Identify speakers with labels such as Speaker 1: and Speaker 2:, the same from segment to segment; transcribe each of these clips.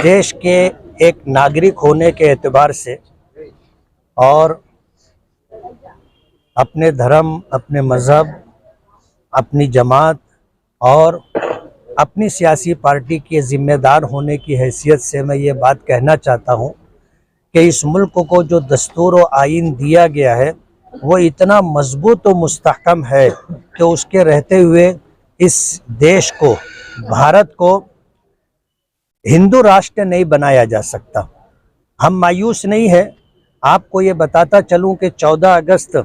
Speaker 1: देश के एक नागरिक होने के एतबार से और अपने धर्म, अपने मज़हब, अपनी जमात और अपनी सियासी पार्टी के ज़िम्मेदार होने की हैसियत से मैं ये बात कहना चाहता हूँ कि इस मुल्क को जो दस्तूर और आइन दिया गया है वो इतना मजबूत और मुस्तहकम है कि उसके रहते हुए इस देश को, भारत को हिंदू राष्ट्र नहीं बनाया जा सकता। हम मायूस नहीं है। आपको ये बताता चलूं कि 14 अगस्त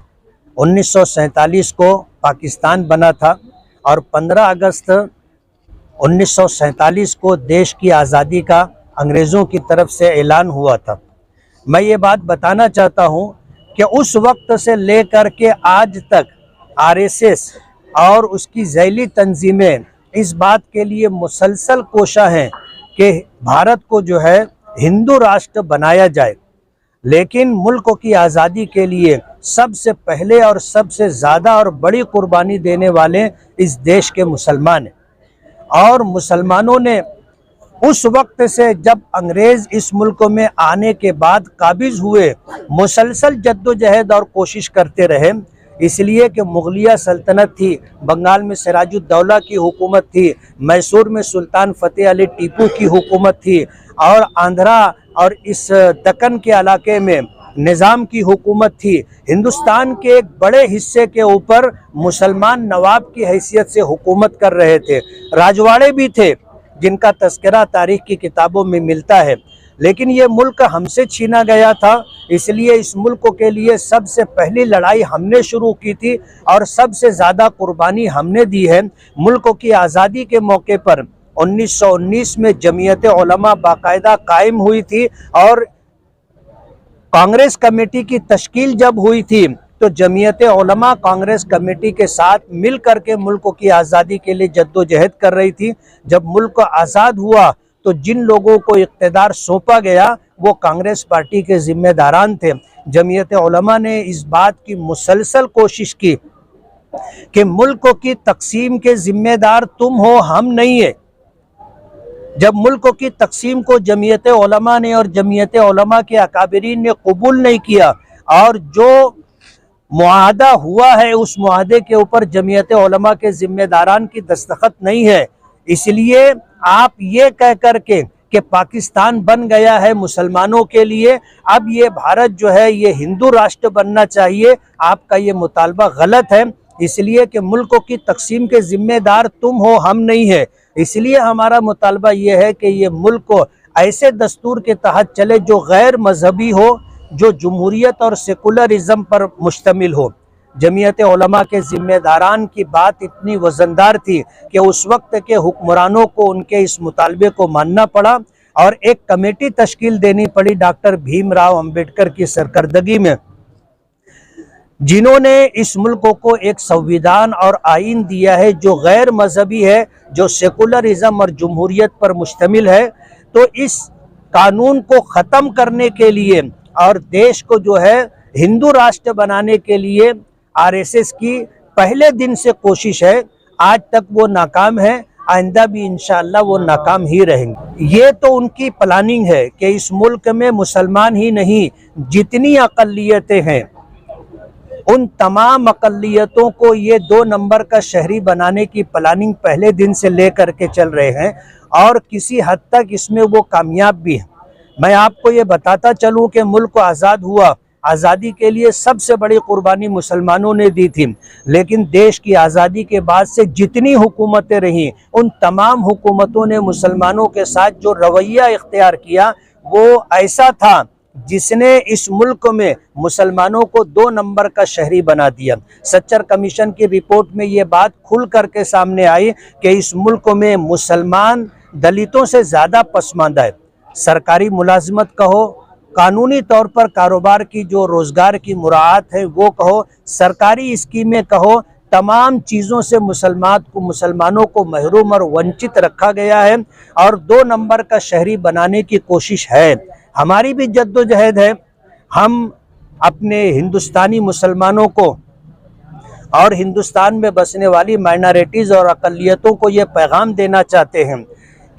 Speaker 1: 1947 को पाकिस्तान बना था और 15 अगस्त 1947 को देश की आज़ादी का अंग्रेज़ों की तरफ से ऐलान हुआ था। मैं ये बात बताना चाहता हूँ कि उस वक्त से लेकर के आज तक आरएसएस और उसकी झैली तंजीमें इस बात के लिए मुसलसल कोशा हैं कि भारत को जो है हिंदू राष्ट्र बनाया जाए, लेकिन मुल्क की आज़ादी के लिए सबसे पहले और सबसे ज़्यादा और बड़ी कुर्बानी देने वाले इस देश के मुसलमान हैं। और मुसलमानों ने उस वक्त से जब अंग्रेज़ इस मुल्क में आने के बाद काबिज हुए मुसलसल जद्दोजहद और कोशिश करते रहे, इसलिए कि मुगलिया सल्तनत थी, बंगाल में सिराजुद्दौला की हुकूमत थी, मैसूर में सुल्तान फ़तेह अली टीपू की हुकूमत थी और आंध्रा और इस दक्कन के इलाके में निज़ाम की हुकूमत थी। हिंदुस्तान के एक बड़े हिस्से के ऊपर मुसलमान नवाब की हैसियत से हुकूमत कर रहे थे। राजवाड़े भी थे जिनका तस्करा तारीख़ की किताबों में मिलता है, लेकिन ये मुल्क हमसे छीना गया था। इसलिए इस मुल्क के लिए सबसे पहली लड़ाई हमने शुरू की थी और सबसे ज़्यादा कुर्बानी हमने दी है। मुल्क की आज़ादी के मौके पर 1919 में जमीयत उलमा बाकायदा कायम हुई थी और कांग्रेस कमेटी की तश्कील जब हुई थी तो जमीयत उलमा कांग्रेस कमेटी के साथ मिल करके मुल्क की आज़ादी के लिए जद्दोजहद कर रही थी। जब मुल्क आज़ाद हुआ तो जिन लोगों को इक़्तिदार सौंपा गया वो कांग्रेस पार्टी के ज़िम्मेदारान थे। जमीयत उलमा ने इस बात की मुसलसल कोशिश की कि मुल्क की तक़सीम के ज़िम्मेदार तुम हो, हम नहीं है। जब मुल्क की तक़सीम को जमीयत उलमा ने और जमीयत उलमा के अकाबिरीन ने कबूल नहीं किया और जो मुआहदा हुआ है उस मुआहदे के ऊपर जमीयत उलमा के ज़िम्मेदारान की दस्तखत नहीं है, इसलिए आप ये कह कर के कि पाकिस्तान बन गया है मुसलमानों के लिए, अब ये भारत जो है ये हिंदू राष्ट्र बनना चाहिए, आपका ये मुतालबा गलत है। इसलिए कि मुल्क की तक़सीम के ज़िम्मेदार तुम हो, हम नहीं है। इसलिए हमारा मुतालबा ये है कि ये मुल्क को ऐसे दस्तूर के तहत चले जो गैर मजहबी हो, जो जमहूरियत और सेकुलरिज़म पर मुश्तमिल हो। जमीयत उलमा के ज़िम्मेदारान की बात इतनी वज़नदार थी कि उस वक्त के हुक्मरानों को उनके इस मुतालबे को मानना पड़ा और एक कमेटी तश्कील देनी पड़ी डॉक्टर भीमराव अंबेडकर की सरकर्दगी में, जिन्होंने इस मुल्क को एक संविधान और आइन दिया है जो गैर मजहबी है, जो सेकुलरिज़म और जमहूरियत पर मुश्तमिल है। तो इस कानून को ख़त्म करने के लिए और देश को जो है हिंदू राष्ट्र बनाने के लिए आरएसएस की पहले दिन से कोशिश है, आज तक वो नाकाम है, आइंदा भी इंशाअल्लाह वो नाकाम ही रहेंगे। ये तो उनकी प्लानिंग है कि इस मुल्क में मुसलमान ही नहीं जितनी अक़लियतें हैं उन तमाम अक़लियतों को ये 2 नंबर का शहरी बनाने की प्लानिंग पहले दिन से लेकर के चल रहे हैं और किसी हद तक इसमें वो कामयाब भी हैं। मैं आपको ये बताता चलूँ कि मुल्क आज़ाद हुआ, आज़ादी के लिए सबसे बड़ी कुर्बानी मुसलमानों ने दी थी, लेकिन देश की आज़ादी के बाद से जितनी हुकूमतें रहीं उन तमाम हुकूमतों ने मुसलमानों के साथ जो रवैया इख्तियार किया वो ऐसा था जिसने इस मुल्क में मुसलमानों को 2 नंबर का शहरी बना दिया। सच्चर कमीशन की रिपोर्ट में ये बात खुल करके सामने आई कि इस मुल्क में मुसलमान दलितों से ज़्यादा पसमानदा है। सरकारी मुलाजमत कहो, कानूनी तौर पर कारोबार की जो रोज़गार की मुराआत है वो कहो, सरकारी स्कीमें कहो, तमाम चीज़ों से मुसलमानों को महरूम और वंचित रखा गया है और 2 नंबर का शहरी बनाने की कोशिश है। हमारी भी जद्दोजहद है। हम अपने हिंदुस्तानी मुसलमानों को और हिंदुस्तान में बसने वाली माइनॉरिटीज़ और अक़लियतों को ये पैगाम देना चाहते हैं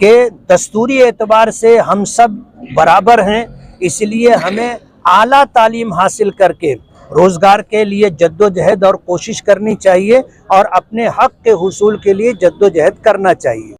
Speaker 1: کہ دستوری اعتبار سے ہم سب برابر ہیں، اس لیے ہمیں اعلیٰ تعلیم حاصل کر کے روزگار کے لیے جد و جہد اور کوشش کرنی چاہیے اور اپنے حق کے حصول کے لیے جد و جہد کرنا چاہیے۔